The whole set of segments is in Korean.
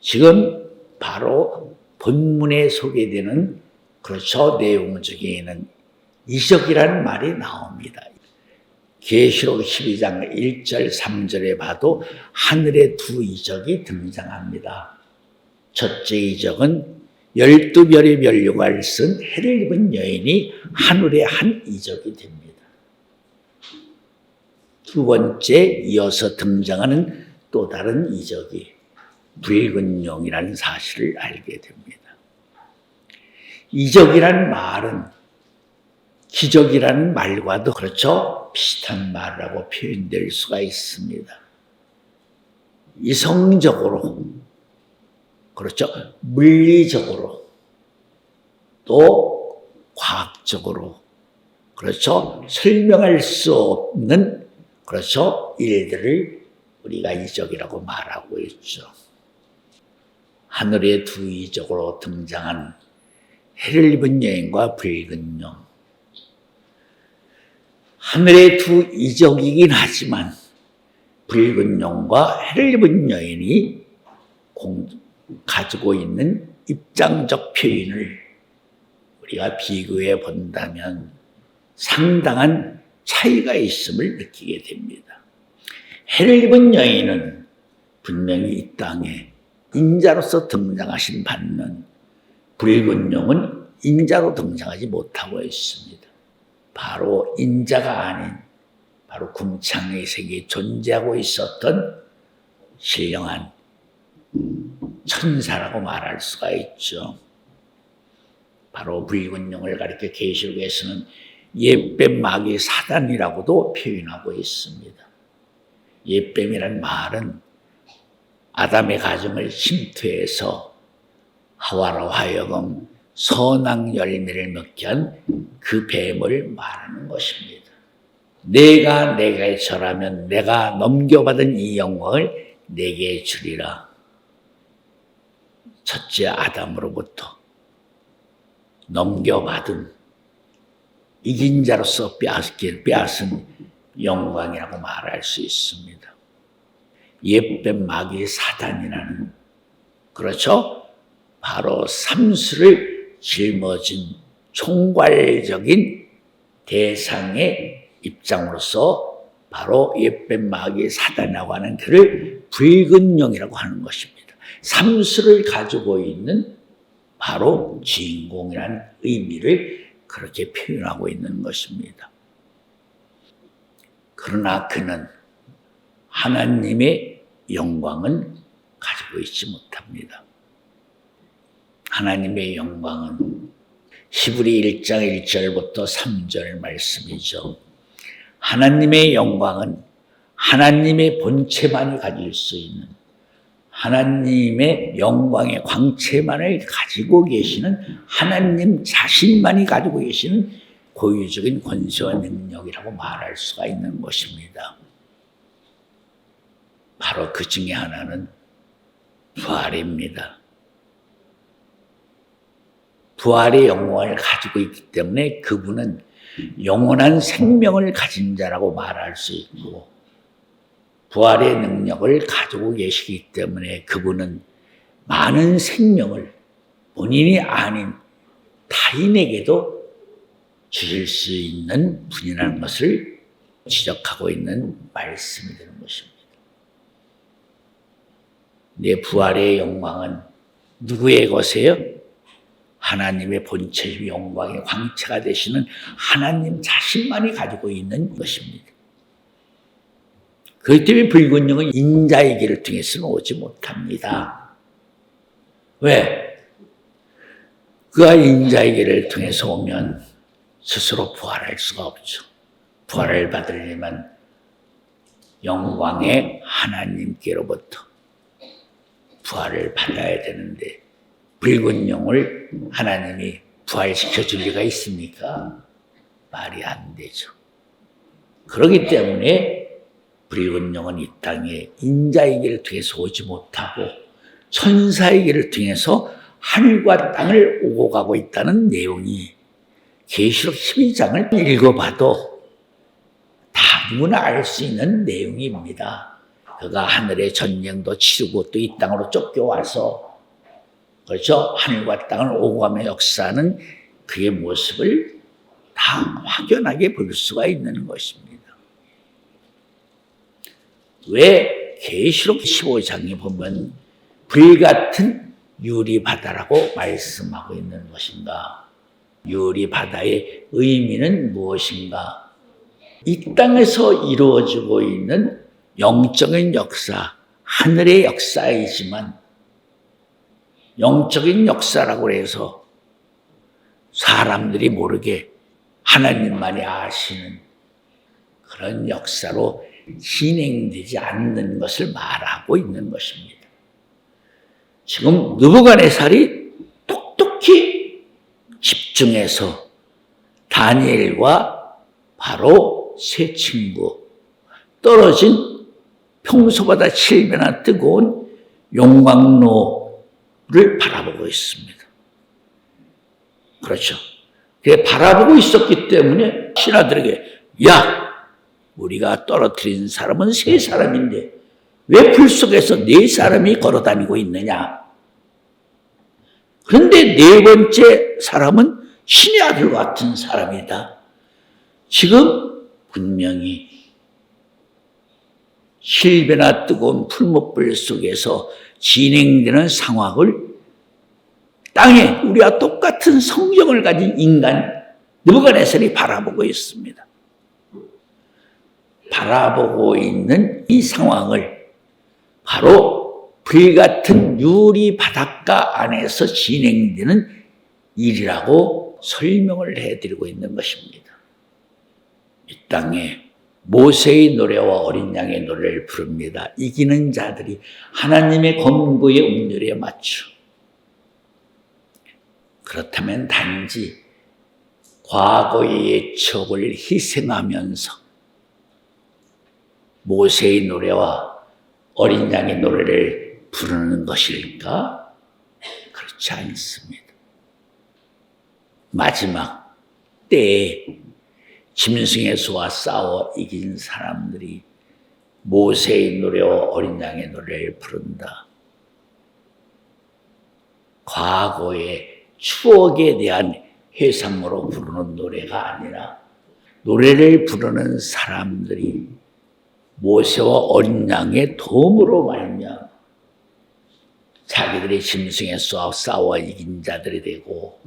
지금 바로 본문에 소개되는 그렇죠. 내용 중에는 이적이라는 말이 나옵니다. 계시록 12장 1절 3절에 봐도 하늘의 두 이적이 등장합니다. 첫째 이적은 12별의 면류관을 쓴 해를 입은 여인이 하늘의 한 이적이 됩니다. 두 번째 이어서 등장하는 또 다른 이적이 붉은 용이라는 사실을 알게 됩니다. 이적이라는 말은 기적이라는 말과도 그렇죠. 비슷한 말이라고 표현될 수가 있습니다. 이성적으로 그렇죠. 물리적으로 또 과학적으로 그렇죠. 설명할 수 없는 그렇죠. 일들을 우리가 이적이라고 말하고 있죠. 하늘의 두 이적으로 등장한 해를 입은 여인과 붉은 용. 하늘의 두 이적이긴 하지만 붉은 용과 해를 입은 여인이 가지고 있는 입장적 표현을 우리가 비교해 본다면 상당한 차이가 있음을 느끼게 됩니다. 해를 입은 여인은 분명히 이 땅에 인자로서 등장하신 반면 붉은 용은 인자로 등장하지 못하고 있습니다. 바로 인자가 아닌 바로 궁창의 세계에 존재하고 있었던 신령한 천사라고 말할 수가 있죠. 바로 붉은 용을 가리켜 계시록에서는 옛뱀 마귀 사단이라고도 표현하고 있습니다. 옛뱀이란 말은 아담의 가정을 침투해서 하와로 하여금 선악 열매를 먹게 한 그 뱀을 말하는 것입니다. 내게 절하면 내가 넘겨받은 이 영광을 내게 주리라. 첫째 아담으로부터 넘겨받은 이긴 자로서 빼앗은 영광이라고 말할 수 있습니다. 옛뱀 마귀의 사단이라는 그렇죠? 바로 삼수를 짊어진 총괄적인 대상의 입장으로서 바로 옛뱀 마귀의 사단이라고 하는 그를 붉은 용이라고 하는 것입니다. 삼수를 가지고 있는 바로 주인공이라는 의미를 그렇게 표현하고 있는 것입니다. 그러나 그는 하나님의 영광은 가지고 있지 못합니다. 하나님의 영광은 히브리 1장 1절부터 3절 말씀이죠. 하나님의 영광은 하나님의 본체만이 가질 수 있는 하나님의 영광의 광채만을 가지고 계시는 하나님 자신만이 가지고 계시는 고유적인 권세와 능력이라고 말할 수가 있는 것입니다. 바로 그 중에 하나는 부활입니다. 부활의 영광을 가지고 있기 때문에 그분은 영원한 생명을 가진 자라고 말할 수 있고 부활의 능력을 가지고 계시기 때문에 그분은 많은 생명을 본인이 아닌 타인에게도 주실 수 있는 분이라는 것을 지적하고 있는 말씀이 되는 것입니다. 내 부활의 영광은 누구의 것이에요? 하나님의 본체 영광의 광채가 되시는 하나님 자신만이 가지고 있는 것입니다. 그렇기 때문에 붉은 용은 인자의 길을 통해서는 오지 못합니다. 왜? 그가 인자의 길을 통해서 오면 스스로 부활할 수가 없죠. 부활을 받으려면 영광의 하나님께로부터 부활을 받아야 되는데 붉은 용을 하나님이 부활시켜 줄 리가 있습니까? 말이 안 되죠. 그렇기 때문에 붉은 용은 이 땅에 인자의 길을 통해서 오지 못하고 천사의 길을 통해서 하늘과 땅을 오고 가고 있다는 내용이 계시록 12장을 읽어봐도 다 누구나 알 수 있는 내용입니다. 그가 하늘의 전쟁도 치르고 또 이 땅으로 쫓겨와서 그렇죠? 하늘과 땅을 오고 가며 역사하는 그의 모습을 다 확연하게 볼 수가 있는 것입니다. 왜 계시록 15장에 보면 불같은 유리바다라고 말씀하고 있는 것인가? 유리바다의 의미는 무엇인가? 이 땅에서 이루어지고 있는 영적인 역사, 하늘의 역사이지만 영적인 역사라고 해서 사람들이 모르게 하나님만이 아시는 그런 역사로 진행되지 않는 것을 말하고 있는 것입니다. 지금 느부갓네살이 똑똑히 집중해서 다니엘과 바로 세 친구 떨어진 평소보다 7배나 뜨거운 용광로를 바라보고 있습니다. 그렇죠. 그게 바라보고 있었기 때문에 신하들에게 야, 우리가 떨어뜨린 사람은 세 사람인데 왜 불 속에서 네 사람이 걸어다니고 있느냐? 그런데 네 번째 사람은 신의 아들 같은 사람이다. 지금 분명히 7배나 뜨거운 풀목불 속에서 진행되는 상황을 땅에 우리와 똑같은 성경을 가진 인간 느부갓네살이 바라보고 있습니다. 바라보고 있는 이 상황을 바로 불같은 유리 바닷가 안에서 진행되는 일이라고 설명을 해드리고 있는 것입니다. 이 땅에 모세의 노래와 어린 양의 노래를 부릅니다. 이기는 자들이 하나님의 검구의 음률에 맞춰. 그렇다면 단지 과거의 옛적을 희생하면서 모세의 노래와 어린 양의 노래를 부르는 것일까? 그렇지 않습니다. 마지막 때에 짐승의 수와 싸워 이긴 사람들이 모세의 노래와 어린 양의 노래를 부른다. 과거의 추억에 대한 회상으로 부르는 노래가 아니라 노래를 부르는 사람들이 모세와 어린 양의 도움으로 말미암아 자기들이 짐승의 수와 싸워 이긴 자들이 되고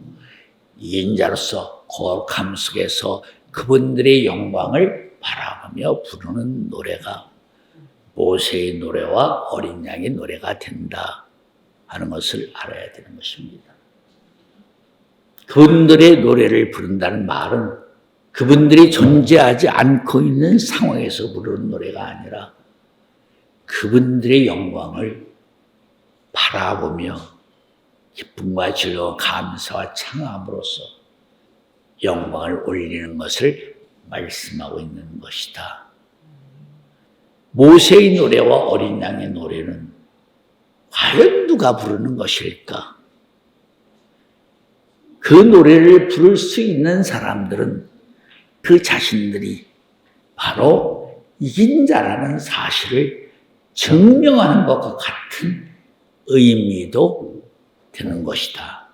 이긴 자로서 거룩함 속에서 그분들의 영광을 바라보며 부르는 노래가 모세의 노래와 어린 양의 노래가 된다 하는 것을 알아야 되는 것입니다. 그분들의 노래를 부른다는 말은 그분들이 존재하지 않고 있는 상황에서 부르는 노래가 아니라 그분들의 영광을 바라보며 기쁨과 즐거움, 감사와 창함으로써 영광을 올리는 것을 말씀하고 있는 것이다. 모세의 노래와 어린 양의 노래는 과연 누가 부르는 것일까? 그 노래를 부를 수 있는 사람들은 그 자신들이 바로 이긴 자라는 사실을 증명하는 것과 같은 의미도 되는 것이다.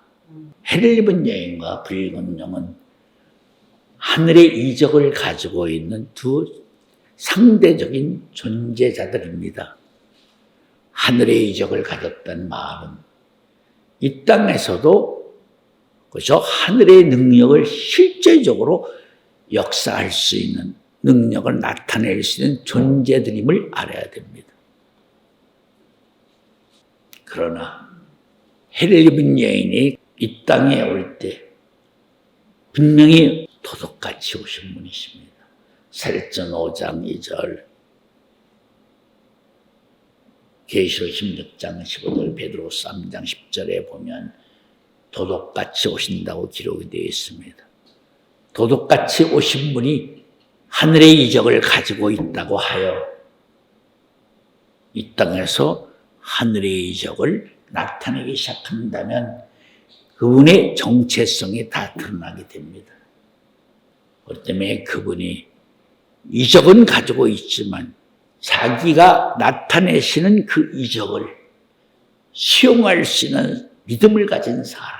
해를 입은 여인과 붉은 용은 하늘의 이적을 가지고 있는 두 상대적인 존재자들입니다. 하늘의 이적을 가졌다는 말은 이 땅에서도 그렇죠? 하늘의 능력을 실제적으로 역사할 수 있는 능력을 나타낼 수 있는 존재들임을 알아야 됩니다. 그러나 해를 입은 여인이 이 땅에 올 때 분명히 도둑같이 오신 분이십니다. 사도행전 5장 2절, 계시록 16장 15절, 베드로서 3장 10절에 보면 도둑같이 오신다고 기록이 되어 있습니다. 도둑같이 오신 분이 하늘의 이적을 가지고 있다고 하여 이 땅에서 하늘의 이적을 나타내기 시작한다면 그분의 정체성이 다 드러나게 됩니다. 그렇기 때문에 그분이 이적은 가지고 있지만 자기가 나타내시는 그 이적을 수용할 수 있는 믿음을 가진 사람,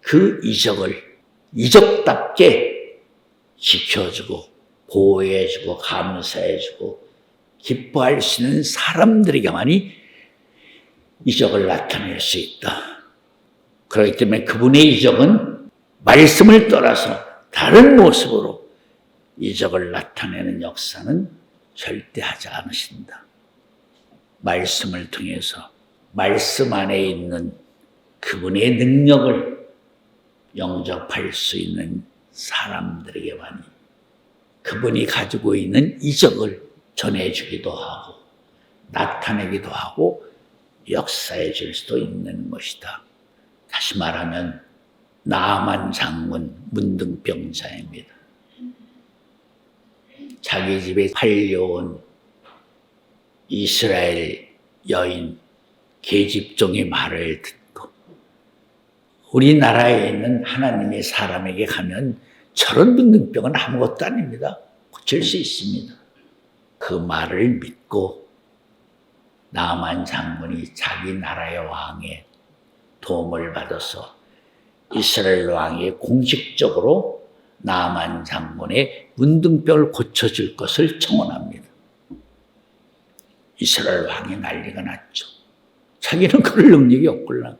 그 이적을 이적답게 지켜주고 보호해주고 감사해주고 기뻐할 수 있는 사람들에게만이 이적을 나타낼 수 있다. 그렇기 때문에 그분의 이적은 말씀을 떠나서 다른 모습으로 이적을 나타내는 역사는 절대 하지 않으신다. 말씀을 통해서 말씀 안에 있는 그분의 능력을 영접할 수 있는 사람들에게만이 그분이 가지고 있는 이적을 전해주기도 하고 나타내기도 하고 역사해 줄 수도 있는 것이다. 다시 말하면 나아만 장군 문둥병자입니다. 자기 집에 팔려온 이스라엘 여인 계집종의 말을 듣고 우리나라에 있는 하나님의 사람에게 가면 저런 문둥병은 아무것도 아닙니다. 고칠 수 있습니다. 그 말을 믿고 나아만 장군이 자기 나라의 왕의 도움을 받아서 이스라엘 왕이 공식적으로 나아만 장군의 문둥병을 고쳐줄 것을 청원합니다. 이스라엘 왕이 난리가 났죠. 자기는 그럴 능력이 없구나.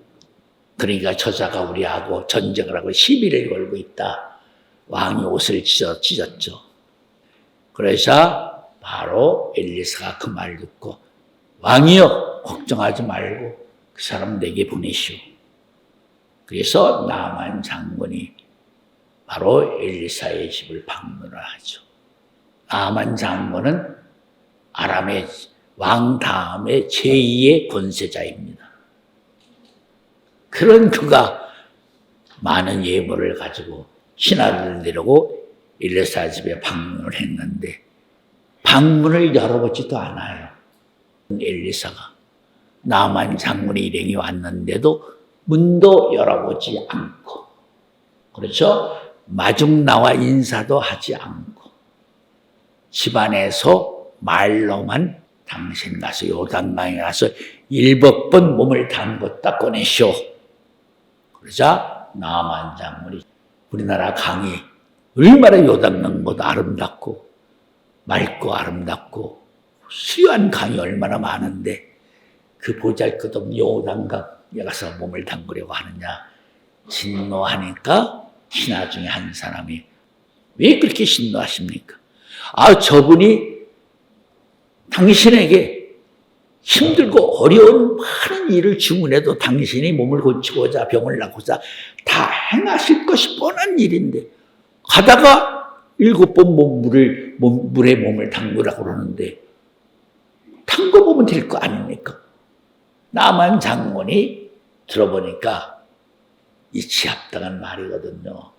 그러니까 저자가 우리하고 전쟁을 하고 시비를 걸고 있다. 왕이 옷을 찢었죠. 그래서 바로 엘리사가 그 말을 듣고 왕이여 걱정하지 말고 그 사람 내게 보내시오. 그래서 나아만 장군이 바로 엘리사의 집을 방문을 하죠. 나아만 장군은 아람의 왕 다음에 제2의 권세자입니다. 그런 그가 많은 예물을 가지고 신하들을 데리고 엘리사 집에 방문을 했는데 방문을 열어보지도 않아요. 엘리사가 나아만 장군의 일행이 왔는데도 문도 열어보지 않고, 그렇죠? 마중 나와 인사도 하지 않고 집안에서 말로만 당신 가서 요단강에 가서 7번 몸을 담궜다 꺼내시오. 그러자 나아만 장군이 우리나라 강이 얼마나 요단강보다 아름답고 맑고 아름답고 수려한 강이 얼마나 많은데 그 보잘것없는 요단강에 가서 몸을 담그려고 하느냐 진노하니까 신하 중에 한 사람이 왜 그렇게 신노하십니까? 저분이 당신에게 힘들고 어려운 많은 일을 주문해도 당신이 몸을 고치고자 병을 낫고자 다 행하실 것이 뻔한 일인데 가다가 7번 물에 몸을 담그라고 그러는데 담궈보면 될 거 아닙니까? 나아만 장군이 들어보니까 이치합당한 말이거든요.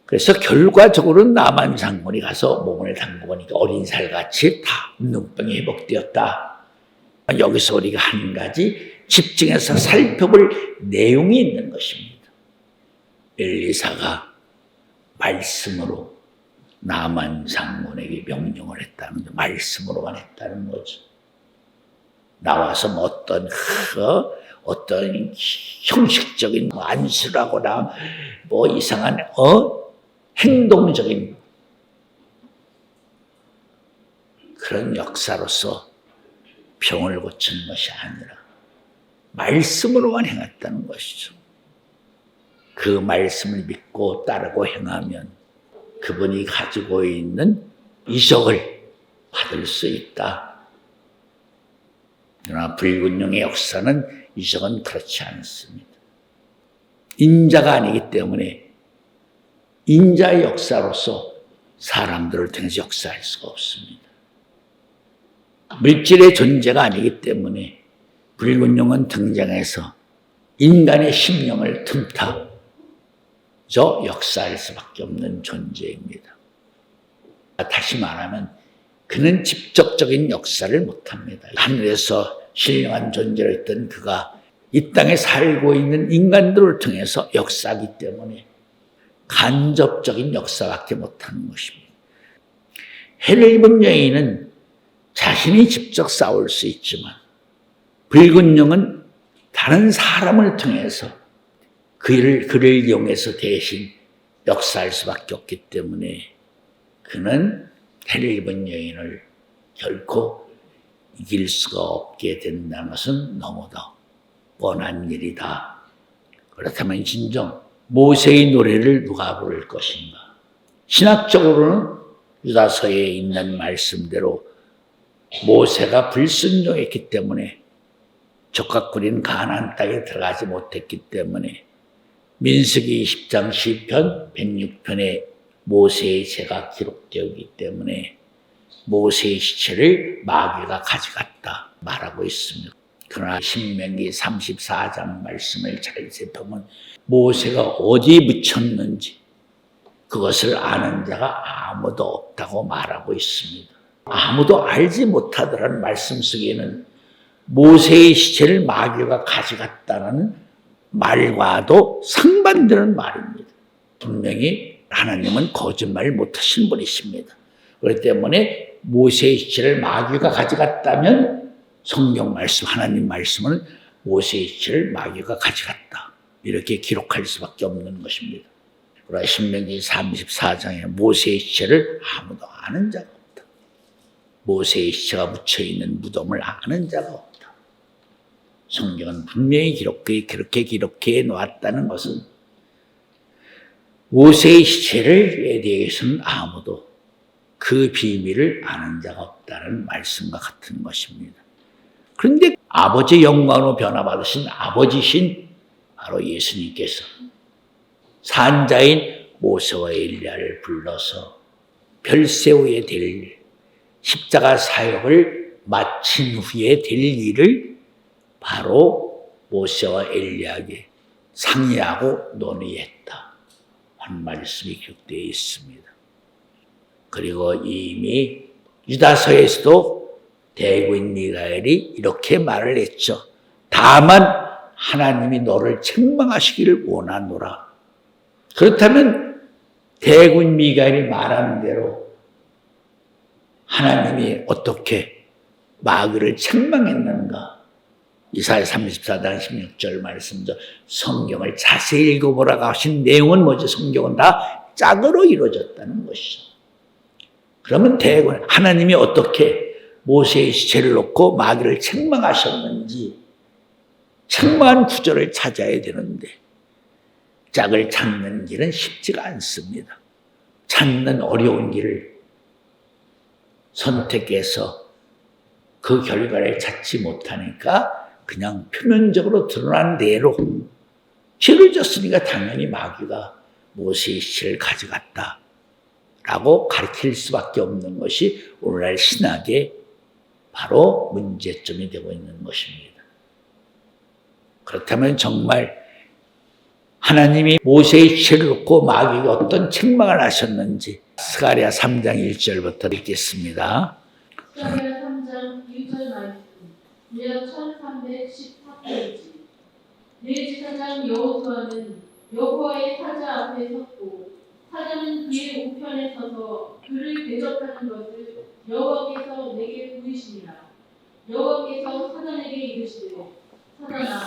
그래서 결과적으로는 나아만 장군이 가서 몸을 담그보니까 어린 살같이 다 문둥병이 회복되었다. 여기서 우리가 한 가지 집중해서 살펴볼 내용이 있는 것입니다. 엘리사가 말씀으로 나아만 장군에게 명령을 했다는 거죠. 말씀으로만 했다는 거죠. 나와서 어떤 형식적인 안수라거나 이상한 행동적인 그런 역사로서 병을 고치는 것이 아니라 말씀으로만 행했다는 것이죠. 그 말씀을 믿고 따르고 행하면 그분이 가지고 있는 이적을 받을 수 있다. 그러나 불균형의 역사는 이적은 그렇지 않습니다. 인자가 아니기 때문에 인자의 역사로서 사람들을 통해서 역사할 수가 없습니다. 물질의 존재가 아니기 때문에 불균형은 등장해서 인간의 심령을 틈타 역사할 수밖에 없는 존재입니다. 다시 말하면 그는 직접적인 역사를 못합니다. 하늘에서 신령한 존재로 있던 그가 이 땅에 살고 있는 인간들을 통해서 역사하기 때문에 간접적인 역사밖에 못하는 것입니다. 해를 입은 여인은 자신이 직접 싸울 수 있지만 붉은 영은 다른 사람을 통해서 그를 이용해서 대신 역사할 수밖에 없기 때문에 그는 해를 입은 여인을 결코 이길 수가 없게 된다는 것은 너무도 뻔한 일이다. 그렇다면 진정 모세의 노래를 누가 부를 것인가? 신학적으로는 유다서에 있는 말씀대로 모세가 불순종했기 때문에 족각구린 가나안 땅에 들어가지 못했기 때문에 민수기 20장 시편 106편에 모세의 죄가 기록되어 있기 때문에 모세의 시체를 마귀가 가져갔다 말하고 있습니다. 그러나 신명기 34장 말씀을 잘 살펴보면 모세가 어디 묻혔는지 그것을 아는 자가 아무도 없다고 말하고 있습니다. 아무도 알지 못하더라는 말씀 속에는 모세의 시체를 마귀가 가져갔다는 말과도 상반되는 말입니다. 분명히 하나님은 거짓말을 못하신 분이십니다. 그렇기 때문에 모세의 시체를 마귀가 가져갔다면 성경 말씀, 하나님 말씀은 모세의 시체를 마귀가 가져갔다. 이렇게 기록할 수밖에 없는 것입니다. 그러나 신명기 34장에 모세의 시체를 아무도 아는 자가 없다. 모세의 시체가 묻혀있는 무덤을 아는 자가 없다. 성경은 분명히 그렇게 기록해 놓았다는 것은 모세의 시체를 대해서는 아무도 그 비밀을 아는 자가 없다는 말씀과 같은 것입니다. 그런데 아버지 영광으로 변화받으신 아버지신 바로 예수님께서 산자인 모세와 엘리야를 불러서 별세후에 될 십자가 사역을 마친 후에 될 일을 바로 모세와 엘리야에게 상의하고 논의했다 한 말씀이 기록되어 있습니다. 그리고 이미 유다서에서도 대구인 미가엘이 이렇게 말을 했죠. 다만 하나님이 너를 책망하시기를 원하노라. 그렇다면 대구인 미가엘이 말한 대로 하나님이 어떻게 마귀를 책망했는가? 이사야 34장 16절 말씀도 성경을 자세히 읽어보라고 하신 내용은 뭐죠? 성경은 다 짝으로 이루어졌다는 것이죠. 그러면 하나님이 어떻게 모세의 시체를 놓고 마귀를 책망하셨는지 책망한 구절을 찾아야 되는데 짝을 찾는 길은 쉽지가 않습니다. 찾는 어려운 길을 선택해서 그 결과를 찾지 못하니까 그냥 표면적으로 드러난 대로 죄를 졌으니까 당연히 마귀가 모세의 시체를 가져갔다 라고 가르칠 수밖에 없는 것이 오늘날 신학의 바로 문제점이 되고 있는 것입니다. 그렇다면 정말 하나님이 모세의 시체를 놓고 마귀가 어떤 책망을 하셨는지 스가랴 3장 1절부터 읽겠습니다. 스가랴 3장 1절 말씀 무려 1314페이지. 내 제사장 여호수아는 여호와의 사자 앞에 섰고 사자는 그의 우편에 서서 그를 대적하는 것을 여호와께서 내게 보이시니라. 여호와께서 사자에게 이르시되 사자나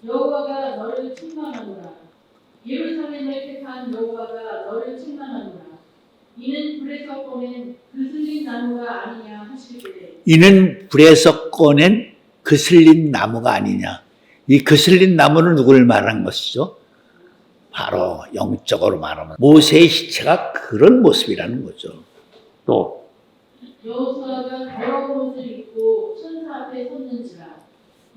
여호와가 너를 책망하노라. 예루살렘을 택한 여호와가 너를 책망하노라. 이는 불에서 꺼낸 그슬린 나무가 아니냐 하시기를. 이는 불에서 꺼낸 그슬린 나무가 아니냐. 이 그슬린 나무는 누구를 말한 것이죠? 바로 영적으로 말하면 모세의 시체가 그런 모습이라는 거죠. 또 여호수아가 더러운 옷을 입고 천사 앞에 섰는지라.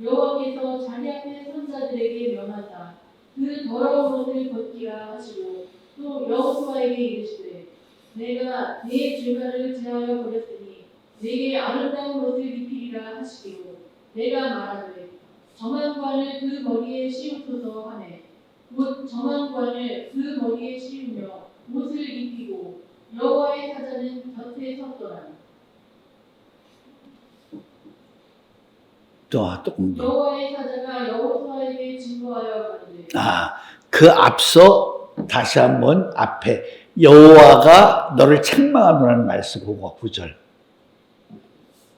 여호와께서 자기 앞에 선 자들에게 명하사 그 더러운 옷을 벗기라 하시고 또 여호수아에게 이르시되 내가 네 죄가를 제하여 버렸으니 내게 아름다운 옷을 입히리라 하시기로 내가 말하되 정한관을 그 머리에 씌우소서 하매 곧 정한관을 그 머리에 씌우며 옷을 입히고 여호와의 사자는 곁에 섰더라. 또 여호와의 사자가 여호수아에게 증거하여 가로되 그 앞서 다시 한번 앞에 여호와가 너를 책망하노라는 말씀 보고 9절.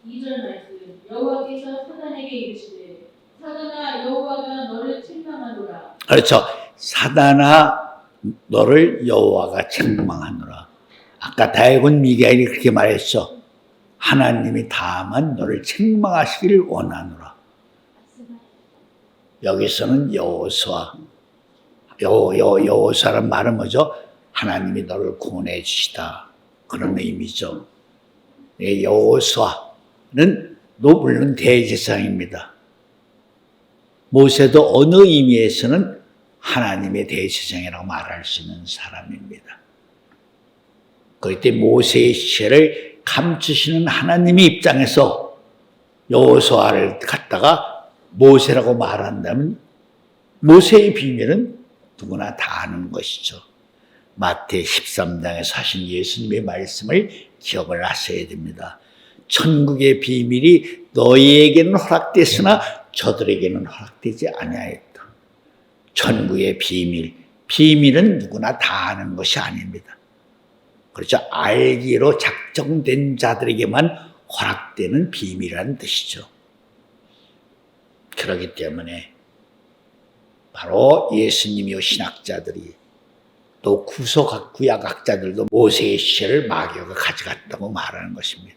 2절 말씀 여호와께서 사단에게 이르시되 사단아 여호와가 너를 책망하노라. 그렇죠. 사단아 너를 여호와가 책망하노라. 아까 다윗은 미가엘이 그렇게 말했죠. 하나님이 다만 너를 책망하시기를 원하노라. 여기서는 여호수아란 말은 뭐죠? 하나님이 너를 구원해 주시다. 그런 의미죠. 여호수아는 물론 대제사장입니다. 모세도 어느 의미에서는 하나님의 대제사장이라고 말할 수 있는 사람입니다. 그때 모세의 시체를 감추시는 하나님의 입장에서 여호수아를 갖다가 모세라고 말한다면 모세의 비밀은 누구나 다 아는 것이죠. 마태 13장에서 하신 예수님의 말씀을 기억을 하셔야 됩니다. 천국의 비밀이 너희에게는 허락됐으나 저들에게는 허락되지 아니하였다. 천국의 비밀은 누구나 다 아는 것이 아닙니다. 그렇죠. 알기로 작정된 자들에게만 허락되는 비밀이라는 뜻이죠. 그렇기 때문에 바로 예수님이요 신학자들이 또 구약학자들도 모세의 시체를 마귀가 가져갔다고 말하는 것입니다.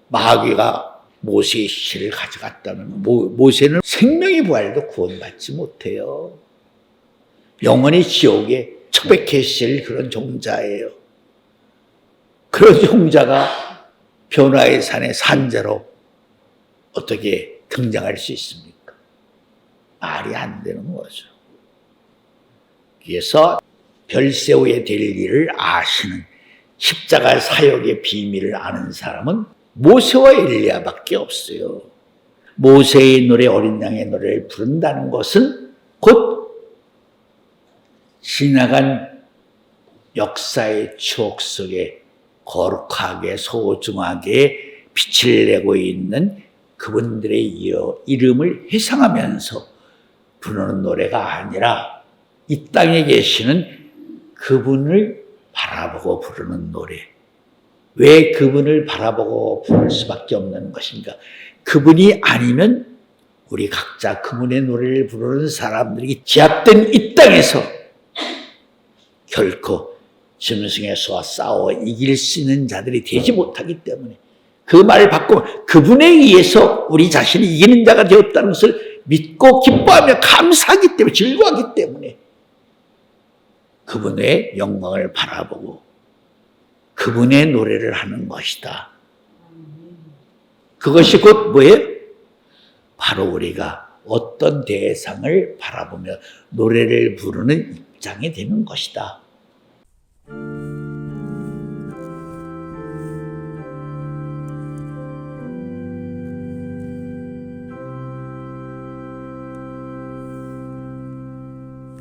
마귀가 모세의 시체를 가져갔다면 모세는 생명의 부활도 구원받지 못해요. 영원히 지옥에 처박히실 그런 종자예요. 그런 종자가 변화의 산의 산자로 어떻게 등장할 수 있습니까? 말이 안 되는 거죠. 그래서 별세우에 될 일을 아시는 십자가 사역의 비밀을 아는 사람은 모세와 엘리야밖에 없어요. 모세의 노래, 어린 양의 노래를 부른다는 것은 곧 지나간 역사의 추억 속에 거룩하게 소중하게 빛을 내고 있는 그분들의 이름을 회상하면서 부르는 노래가 아니라 이 땅에 계시는 그분을 바라보고 부르는 노래. 왜 그분을 바라보고 부를 수밖에 없는 것입니까? 그분이 아니면 우리 각자 그분의 노래를 부르는 사람들이 제압된 이 땅에서 결코 짐승에서와 싸워 이길 수 있는 자들이 되지 못하기 때문에 그 말을 바꾸면 그분에 의해서 우리 자신이 이기는 자가 되었다는 것을 믿고 기뻐하며 감사하기 때문에 즐거워하기 때문에 그분의 영광을 바라보고 그분의 노래를 하는 것이다. 그것이 곧 뭐예요? 바로 우리가 어떤 대상을 바라보며 노래를 부르는 입장이 되는 것이다.